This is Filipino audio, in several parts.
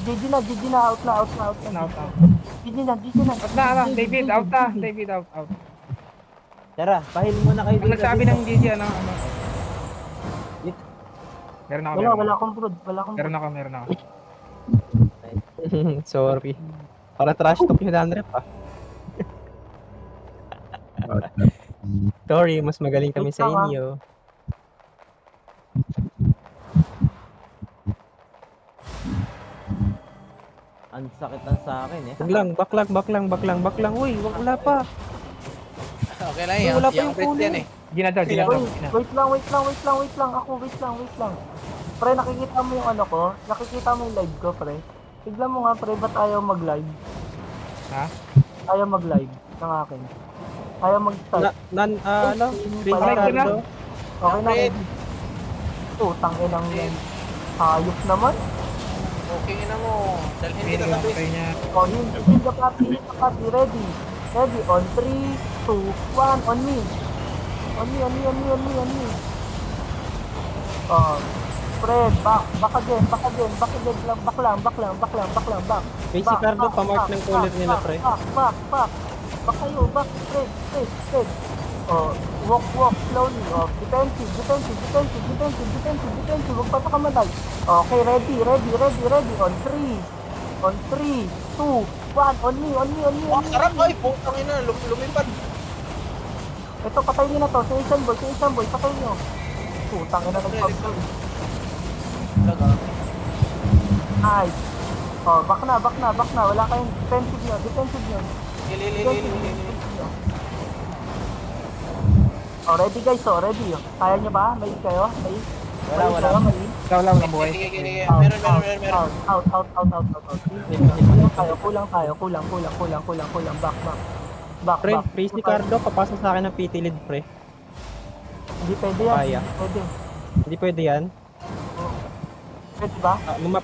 GG na, GG na, out na, out na, out na. Out. GG na, GG na. Out na. David, out na. David, out. Tara, pahil muna kayo Ang dun nagsabi ng GG, ano. Meron ako. Wala akong brood, wala akong brood. Meron ako. Sorry. Para trash talk yung Danrep ah. Sorry, mas magaling kami sa inyo. Ang sakit ng sa akin eh. Baklang. Uy, wala pa. Okay lang yan. Wala pa yung Crit yan kulay. eh. Ginadaw. Wait lang. Ako, wait lang. Pre, nakikita mo yung ano ko? Nakikita mo yung live ko, pre? Tignan mo nga, pre, ba't ayaw mag-live? Ha? Ayaw mag-live ng akin. Ayaw mag-start. Prince Live ko na. Ricardo. Okay na, ready. Tangin ang hayop naman. Okay na mo. Dalhin kita sa base. niya. Oh, hit the party. Ready, on 3, 2, 1, on me. On me. Oh, spread, back again, back lang. Prince Ricardo, pamark ng collar nila, pre. Back kayo, spread. Oh, walk slowly. Oh, defensive. Huwag papakamatay. Okay, ready. On 3, 2, 1, on me. Sarap ay. Putang ina. Lumipad. Ito, patay nyo na to. Si Asian boy, patay nyo. Putang ina nagpapagod. Nice. Oh, back na. Wala kayong defensive nyo. Oh, ready guys, ready. Kaya nyo ba? May kayo? Wala. Wala buhay. Meron. Out. Kulang tayo. Back. Pre, Prince Ricardo, papasa sa akin ng PT lead, pre. Hindi pwede yan. Kaya. Hindi pwede yan. Pwede ba?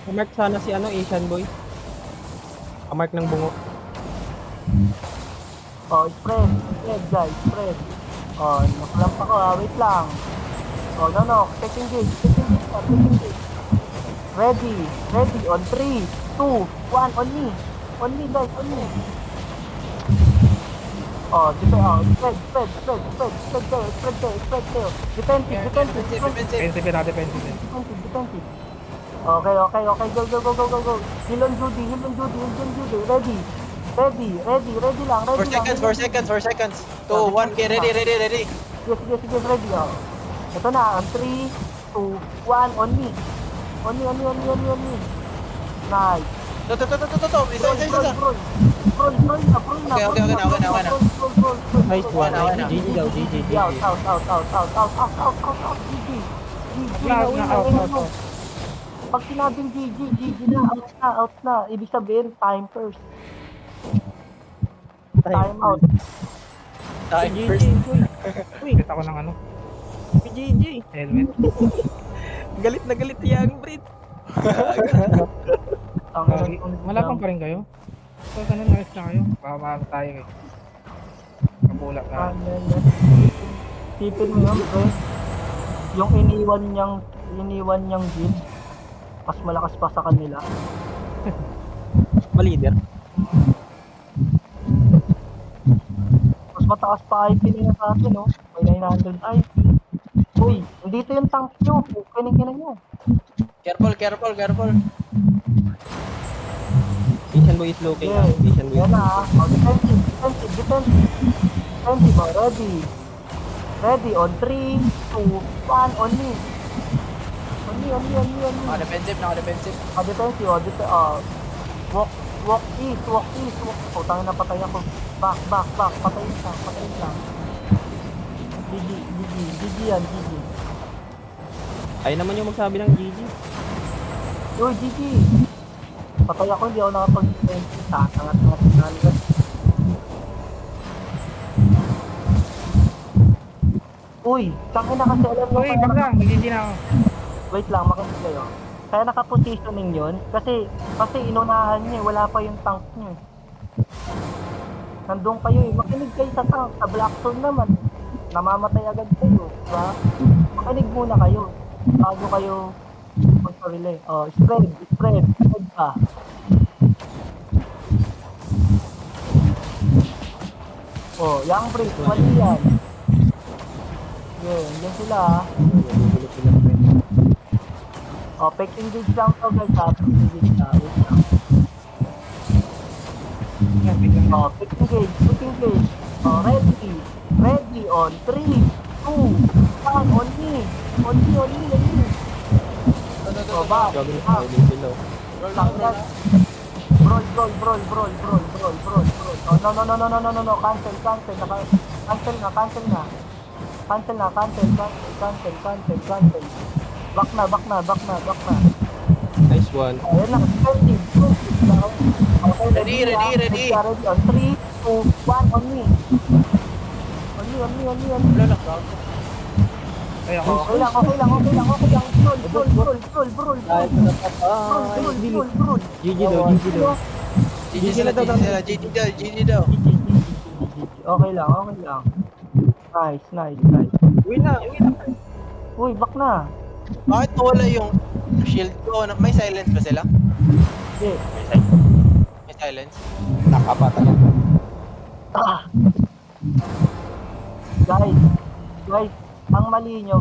Pumark sana si Asian boy. Pamark ng bungo. Oh, spread guys, spread. Oh, nakalampa ko wait lang. Oh, no, taking gauge. Ready, on 3, 2, 1, on me. On me, guys, on me. Oh, spread kayo. Defensive. Okay, go. Heal on Judy. Ready lang. 4 seconds. 2, 1, get ready. Sige, ready. Oh. Ito na, on 3, 2, 1, on me. On me. Nice. To. Isa. Roll na. Okay na. Nice one. Okay na. GG daw, GG. Out. GG. Out. Pag sinabing GG na, out na. Ibig sabihin, time first. Time out. Time first. Kita ko ng GG. helmet. Galit na galit yung Brit. Malapang pa rin kayo. So, sana nice na kayo. Baka tayo eh. Kapula ka. Tipin mo yun, bro. Yung iniwan niyang gym, mas malakas pa sa kanila. Malider. Mas mataas pa IP nila sa atin, no? May 900 IP. Uy, dito yung tank nyo. Kinin nyo. Careful. Asian boy is looking. Asian boy. Yan na, defensive. Defensive, ready. On 3, 2, 1, on me. On me. Defensive. Defensive, walk east. Tangin na patay ako. Back. Patayin lang. GG yan. Ay naman yung magsabi ng GG. Uy, GG. Patay ako, hindi ako nakapag-defense. Tangat. Uy, tangin na kasi alam mo. Uy, bakla. Mag-GG na ako. Wait lang, makinig kayo. Kaya nakapositioning yun, kasi inunahan niya, wala pa yung tank niya. Nandun kayo makinig kayo sa tank, sa Blackstone naman. Namamatay agad kayo, diba? Makinig muna kayo, bago kayo Sponsor relay. Oh, spread ka. Oh, young breed, mali yan. Yun, yan sila ah. Nagugulo sila, pre. Oh, pick engage lang to guys ha. Pick engage na. Wait lang. Yan, biglang yan. Oh, pick engage, pick engage. Oh, ready on 3, 2, 1, only. Oh, back. Gagawin back. tayo din sila. Roll Lang na, roll yan. na. Brawl. Oh, no. Cancel. Cancel na. Cancel. Back na. Nice one. Ayan lang, defensive. Okay, Ready. Ready on 3, 2, 1, on me. Wala lang, gago. Ay, ako. Okay lang. Brawl. Kahit na patay. Brawl. GG daw. GG sila, GG daw. Okay lang. Nice. Uwi na. Uy, back na. Bakit nawala yung shield ko? May silence ba sila? Hindi. May silence? Nakapata na. Guys, ang mali nyo.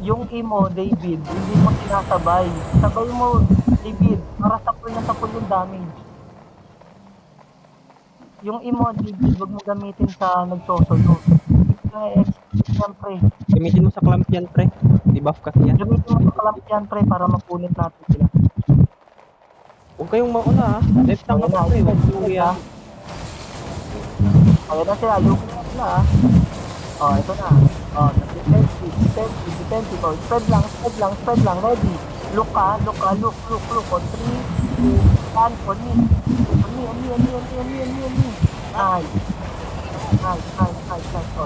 Yung imo, David, hindi mo sinasabay. Sabay mo, David, para sapul yung damage. Yung imo, David, wag mo gamitin sa nagsosolo. Siyempre, Gamitin mo sa clamp yan, pre. Debuff kasi yan. gamitin mo sa clamp yan, pre, para mapunit natin sila. Huwag kayong mauna, ha. Left lang ako, pre. Huwag yung yan. Okay na sila, look na sila ah. Oh, ito na. Oh, defensive. Oh, spread lang. Ready. Look. On 3, 2, 1, on me. Nice. Oh,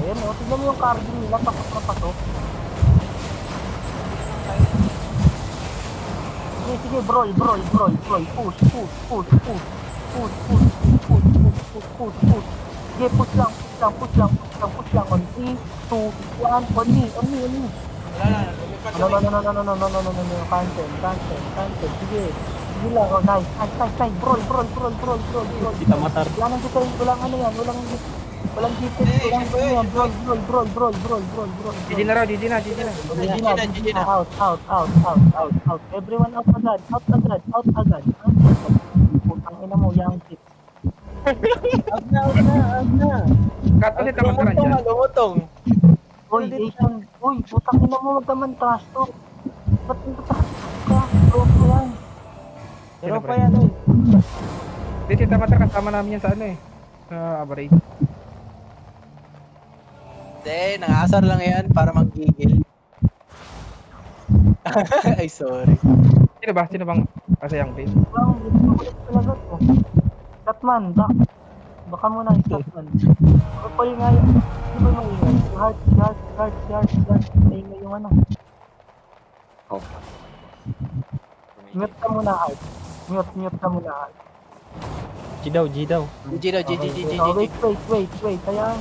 yan oh. Tignan mo yung carving nila, tapos na pato. Sige, brawl. Push. Sige, push lang. On 3, 2, 1, on me. Wala lang, lumipat No, kami. cancel. Sige lang, oh, nice. Brawl. Kita matar. Walang ano yan, walang defense, Eh, walang eh, yan. Brawl. GG na raw, GG na. GG na. Out. Everyone out agad. Putang ina mo, young kid. Out na. Cut ulit ang mataran dyan. Lumutong. Uy, Asian. Uy, putang ina mo, wag naman trash talk. Ba't yung trash talk ka? Loko yan. Pero pa yan, eh. Hindi, si Tamatar kasama namin yan sa ano eh. Sa average. Hindi, nangasar lang yan para maggigil. Ay, sorry. Sino bang kasayang base? Lang, ulit talaga to. Catman, back. Baka muna, Catman. Kapal nga yun. Ano ba yung ingay? Heart. Ingay yung ano. Mute ka muna, Heart. Mute ka muna, Heart. G daw. GG daw, GG. Oh, wait. Ayan.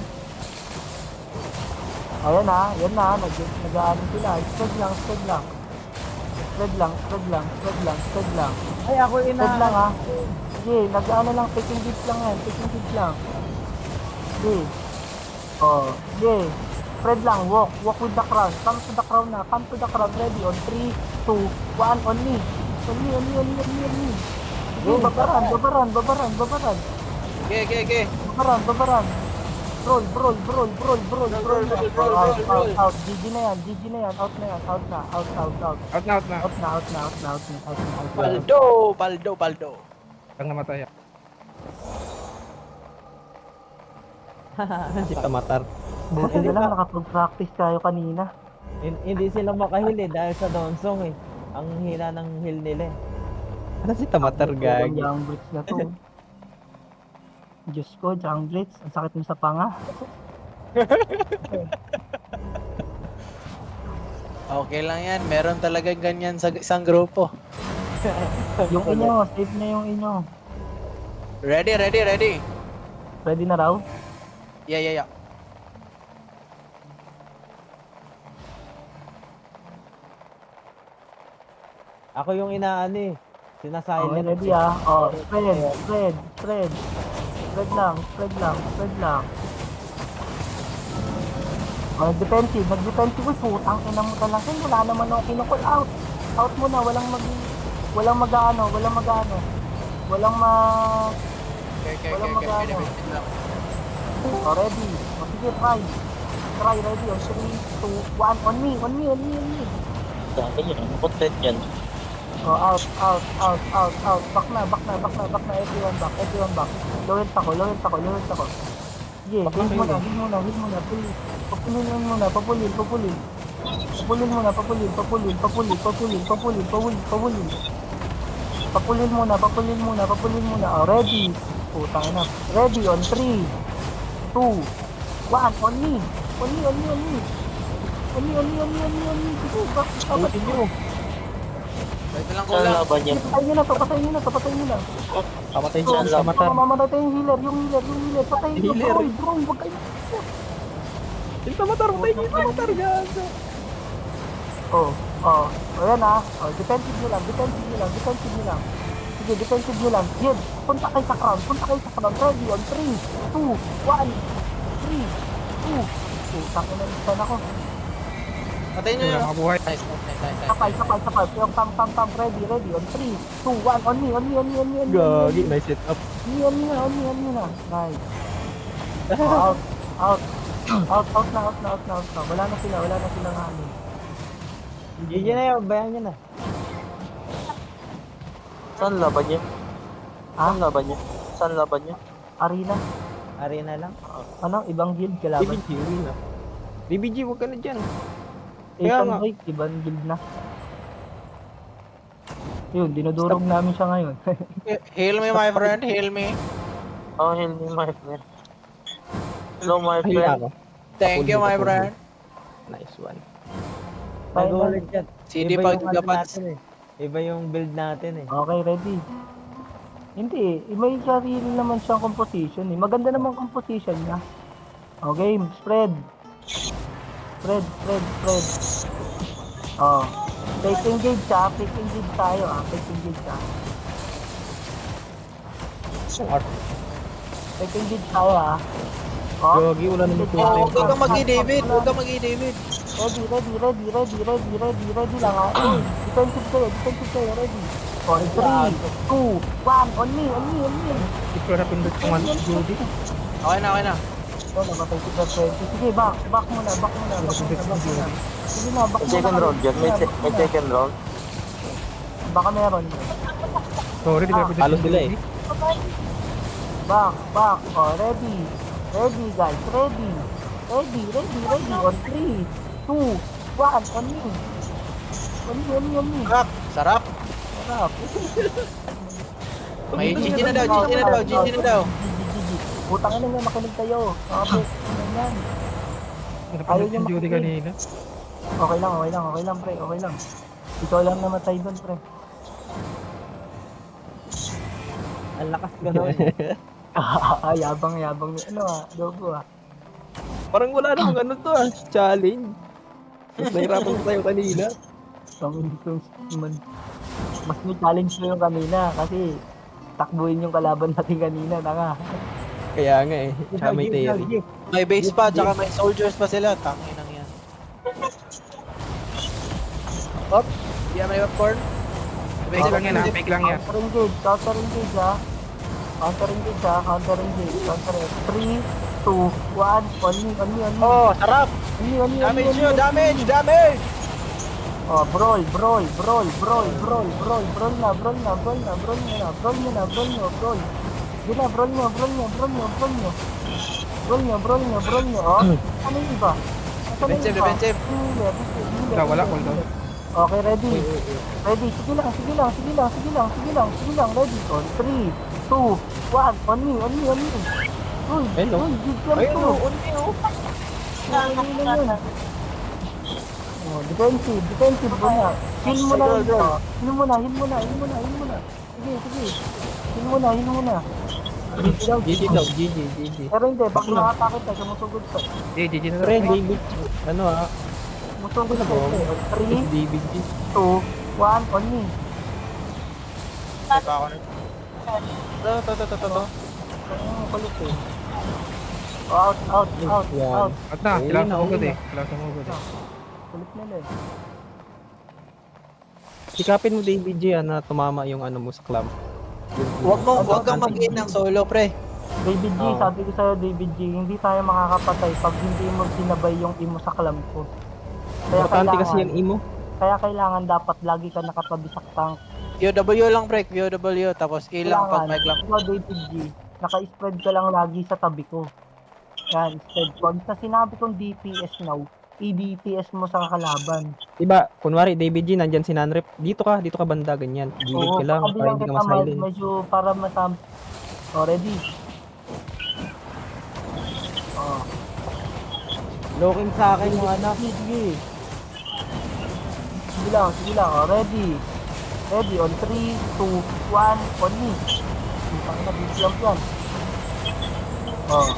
Yan na. Nag-ano sila. Spread lang. Ay, ako Spread lang ha. Sige, nag-ano lang. Picking dips lang yan. Sige. Oh, sige. Spread lang. Walk with the crowd. Come to the crowd na. Ready on 3, 2, 1. On me. Sige, babaran. Okay. Babaran. Roll. Out. GG na yan. Out na. Baldo. Ang namatay. Si Tamatar. Buti na lang nakapag-practice tayo kanina. Hindi sila makahili dahil sa downsong eh. Ang hila ng heal nila eh. Ano si Tamatar, gagi? Yung Blitz na to. Diyos ko, Jang Blitz. Ang sakit mo sa panga. Okay lang yan. Meron talaga ganyan sa isang grupo. Yung inyo, save na yung inyo. Ready. Ready na raw? Yeah. Ako yung inaano eh. Okay, Sinasilent. ready ah. Oh, spread. Spread lang. Oh, nag-defensive. Uy, putang ina mo talaga. Wala naman ako kinukul out. Out mo na, walang mag Okay. Walang magano. Wait lang. Oh, ready. Oh, sige, try, ready. On 3, 2, 1. On me. Dami yun. Ano content yan? Oh, out. Back na. Everyone back. Lower ako. Sige, heal mo na. Please. Papulin muna. Papulin muna. Oh, ready. Putang ina. Ready on 3, 2, 1. On me. Sige, back. Buti nyo. Wait lang, Saan kulang. laban yan? Patayin nyo na. Kamatay siya sa mata. Mamamatay yung healer. Patayin nyo. Healer. Bro, wag kayo. Yung tamatar, gago. Oh, ayan ah. Oh, defensive nyo lang. Sige, defensive nyo lang. Hit, punta kayo sa crown. Ready, on 3, 2, 1. 3, 2. Takin na lisan ako. Patayin nyo Wala yun. mga buhay. Nice. Sapay. Yung tam. Ready, on 3, 2, 1. On me. Gagi, may set up. On me na. Nice. Oh, out. Out na. Wala na silang hangin. GG na yun, bayan nyo na. Saan laban niya? Ha? Saan laban niya? Arena. Arena lang. Ano? Ibang guild kalaban. BBG, uwi na. BBG, huwag ka na dyan. Asian nga. Break, ibang guild na. Yun, dinudurog namin siya ngayon. Heal me, my friend. Heal me. Oh, heal me, my friend. Hello, my friend. Thank you, my friend. Nice one. Nag-ulit yan. CD Iba pag yung ano gapats. natin eh. Iba yung build natin eh. Okay, ready. Hindi, may sarili naman siyang composition eh. Maganda naman composition niya. Okay, spread. Oh. Fake engage tayo ah. Fake engage tayo ah. Oh. Gagi, wala naman Oh, huwag kang mag-i-David. Ready lang ah. Defensive kayo, ready. On 3, 2, 1, on me. Ito na pindot yung ano, Jody. Okay na. Oh, namatay si Brad 20. Sige, back muna. Sige na, back muna. Second round dyan. May second round. Baka meron. Sorry, di ba pindot Halos yung sila Jody? Back. Oh, ready. Ready, guys. Ready. On 3, 2, 1, on me. On me. Sarap. Sarap. May GG na daw. Putang ina nga, makinig kayo. Kapit. Yan. Napindot yung Jody kanina. Okay lang, pre. Okay lang. Ikaw lang namatay doon, pre. Ang lakas ko naman. Yabang. Ano ah, Dogo ah. Parang wala namang ano to ah. Challenge. Mas nahirapan tayo kanina. Mas may challenge ko yung kanina kasi takbuhin yung kalaban natin kanina, tanga. Kaya nga eh. Tsaka may Terry. May base pa, tsaka may soldiers pa sila. Tanginang yan. Op, yeah, may popcorn. Fake lang yan, fake lang yan. Counter engage ah. Counter engage. 3, 2, 1, on me. Oh, sarap! On me. Damage! Oh, brawl nyo. Oh, ano yung iba? Defensive. Wala, hold on. Okay, ready. Sige lang. Ready. On 3, 2, 1. On me. Uy, Hello. bigyan Ayun to. o, unti o. Oh, defensive muna. Heal mo na. Sige. Heal muna. GG daw, GG. Pero hindi, baka nakakakit ka, sumusugod ka. GG na Pre, daw. David. Ano ah. Sumusugod ka. 3, David. 2, 1, on me. Patay pa ako. Ito. Ang kulit eh. Oh, out. Yan. At na, Ayun sila na, sumugod ayun eh. Sila sumugod eh. Kulit nila eh. Sikapin mo DBG na tumama yung ano mo sa clamp. Huwag kang mag-in ng solo, pre. David G, Oo. sabi ko sa'yo David G, hindi tayo makakapatay pag hindi mo sinabay yung imo sa clamp ko. Importante kasi yung imo. Kaya kailangan dapat lagi ka nakatabi sa tank. VOW lang, pre. VOW. Tapos E lang pag may clamp. Ikaw David G, naka-spread ka lang lagi sa tabi ko. Yan, spread. Pag sa sinabi kong DPS now, i-DPS mo sa kalaban. Diba, kunwari David G, nandyan si Nanrep. Dito ka banda, ganyan. Gilid ka lang, para pakabilang hindi ka kita masilent. medyo para masam. Oh, ready? Oh, Looking sa akin yung anak. sige. Sige lang. Oh, ready. Ready, on 3, 2, 1, on me. Pang na, big jump yan. Oh.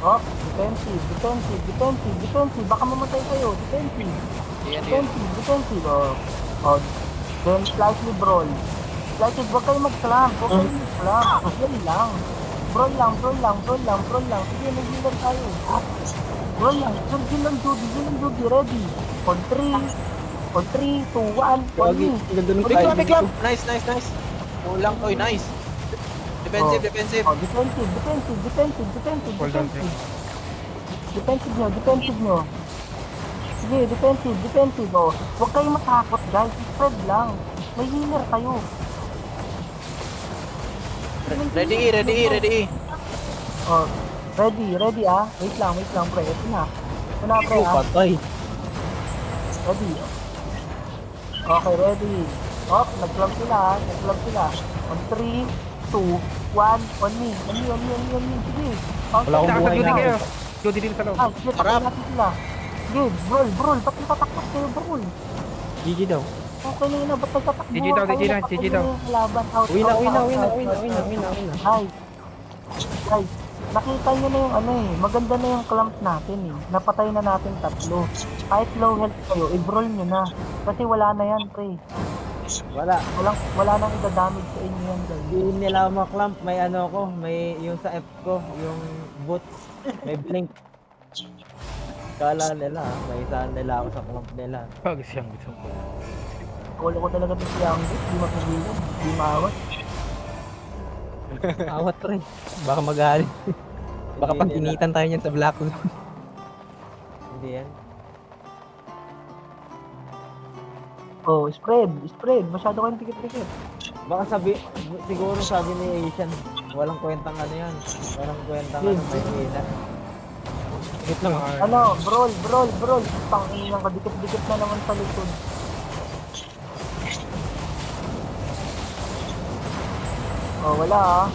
Oh, defensive. Baka mamatay kayo, defensive. Defensive. Oh, then slightly brawl. Slightly, huwag kayo mag-slam. Brawl lang. Brawl lang. Sige, nag-healer tayo. Brawl lang. Yun lang, Judy. Ready. On 3, 2, 1, on me. Ganda ng May clamp. Nice. Kulang. Oy, nice. Defensive. Oh, defensive. Hold on, pre. Defensive nyo. Sige, defensive. Oh. Huwag kayong matakot, guys. Spread lang. May healer kayo. Ready E. Oh, ready ah. Wait lang, pre. Ito na, pre ah. Patay. Ready. Okay, ready. Oh, nag-club sila. On 3, 2, 1, on me. Sige. Wala akong Saka sa buhay Judy na. kayo. Judy din sa loob. Sige, patay natin sila. Sige, brawl. Ba't natatakot kayo, brawl? GG daw. Okay na yun na, ba't nagtatakbo GG daw, kayo? GG daw. Napatay na yung laban. Out. Guys, nakita nyo na yung ano eh, maganda na yung clamp natin eh. Napatay na natin 3. Kahit low health kayo, i-brawl nyo na. Kasi wala na yan, pre. Wala nang idadamage sa inyo yan, guys. Hindi nila maklamp. May ano ko. May yung sa F ko. Yung boots. May blink. Kala nila. May saan nila ako sa clamp nila. Pag siyang gusto ko. Wala ko talaga ito siyang di mapagilan, di maawat. Awat rin. Baka magalit. Baka Hindi pag-initan tayo niyan sa Black Zone. Hindi yan. Oh, spread. Masyado kayong tikit-tikit. Baka siguro sabi ni Asian, walang kwentang ano yan. Walang kwentang ano may hila. Wait lang. Ano, brawl. Pangin ng kadikit-dikit na naman sa likod. Oh, wala ah.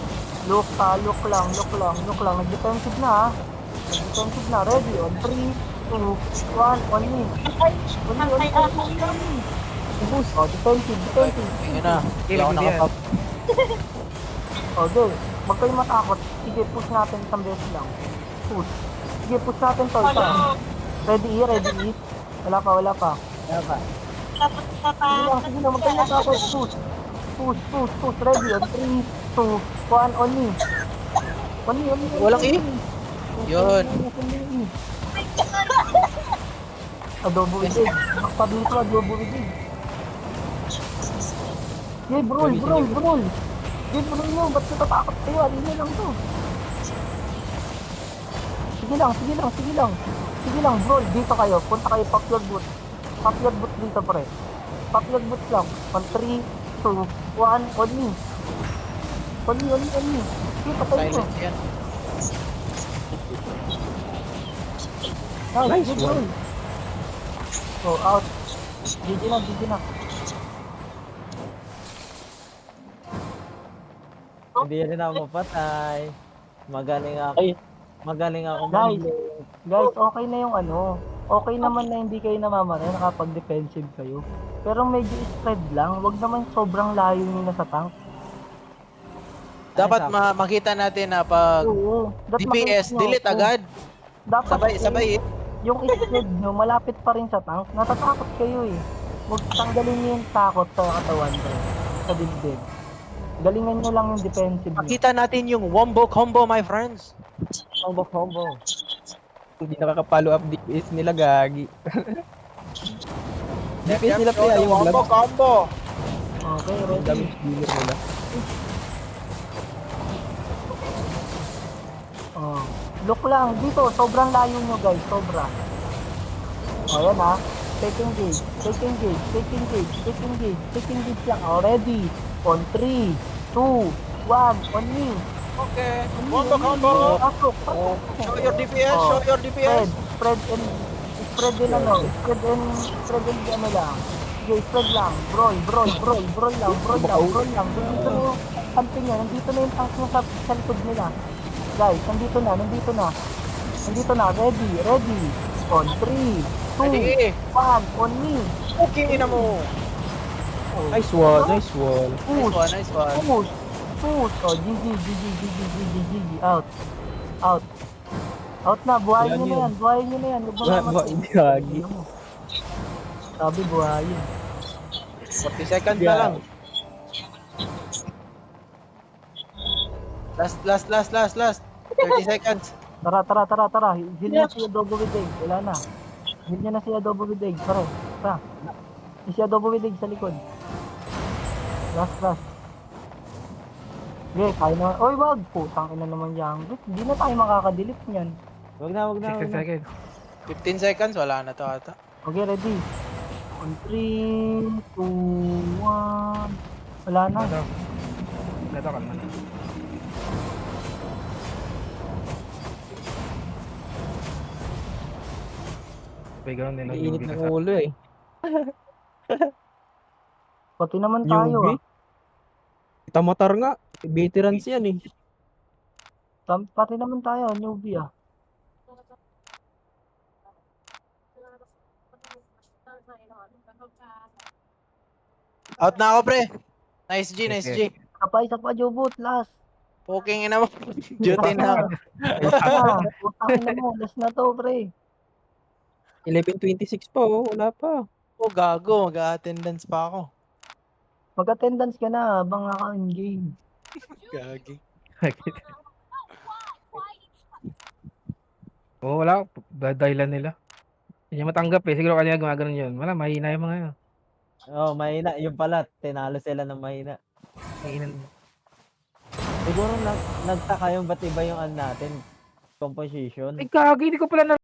Look lang. Nag-defensive na ah. Ready, on 3, 2, 1, on me. On me. Oh, defensive. Yun na. Hindi ako nakapap. Oh, go. Huwag kayong matakot. Sige, push natin isang beses lang. Push. Sige, push natin to. Ready. Wala pa. Kaya pa. Sige lang. Huwag kayong matakot. Push. Ready. On 3, 2, 1, on me. On me. Walang E? Yun. Adobo idig. Maktabi ito, adobo idig. Sige, brawl. Sige, brawl nyo. Ba't natatakot kayo? Alin nyo lang to. Sige lang, brawl. Dito kayo. Punta kayo, pop your boot. Dito, pre. Pop your boot lang. On 3, 2, 1, on me. On me. Sige, patay ko. Silence yan. Nice good one. roll. Oh, out. GG na. Hindi rin ako mapatay. Magaling ako. Ay. Magaling ako Guys. mag-blink. Guys, okay na yung ano. Okay naman na hindi kayo namamatay, nakapag-defensive kayo. Pero medyo spread lang. Wag naman sobrang layo nyo na sa tank. Dapat makita natin na pag Oo. DPS, delete agad. Dapat Sabay. yung spread nyo, malapit pa rin sa tank. Natatakot kayo eh. Huwag tanggalin nyo yung takot sa katawan ko. Sa dibdib. Galingan nyo lang yung defensive nyo. Pakita natin yung wombo combo, my friends. Combo. Hindi nakaka-follow up DPS nila, gagi. DPS nila Show kaya the yung wombo gloves. combo. Okay, Ang ready. damage dealer nila. Oh. Look lang, dito, sobrang layo nyo guys, sobra. Ayan ha. Take engage, take engage, take engage, take engage, take engage lang. Oh, ready. On 3, 2, 1, on me. Okay. On me, Wombo on me. combo. Pasok, Oh, pasok. show your DPS, Oh, show your DPS. Spread in ano lang. Sige, spread lang. Broy lang. Nandito na yung something nyo, nandito na yung tank nyo sa likod nila. Guys, nandito na, ready. On 3, 2, Ready. 1, on me. Cooking ina mo. Nice one, nice one. Push. Nice one. Oh, GG. Out na, buhayin nyo na yan. Huwag mo Buhayin, gagi. Sabi, buhayin. 40 seconds na lang. Last. 30 seconds. Tara. Heal na si Adobo with egg. Wala na. Heal niya na si Adobo with egg. Tara. Si Adobo with egg sa likod. Last. Okay, kaya na. Oy, wag. Putang ina naman yung group. Hindi na tayo makakadelete niyan. Wag na. 60 seconds. 15 seconds. Wala na to ata. Okay, ready. On 3, 2, 1. Wala na. Ito, kalma na. Playground din. Iinit ng ulo eh. Pati naman tayo Newbie. Tamatar nga. Veterans yan eh. Pati naman tayo, newbie ah. Out na ako, pre. Nice G. Isa pa, Jobot, last. Poking ina mo. Duty na. Putang ina mo, last na to, pre. 11:26 pa oh. Wala pa. Oh, gago. Mag-attendance pa ako. Mag-attendance ka na habang naka-in-game. Gagi. Oo, wala. Dahilan nila. Hindi niya matanggap eh. Siguro kanina gumagano yun. Wala, mahina yung mga yun. Oh, mahina. Yung pala, tinalo sila ng mahina. Mahinan. Siguro nagtaka yung ba't iba yung ano natin, composition. Ay, kagi, hindi ko pala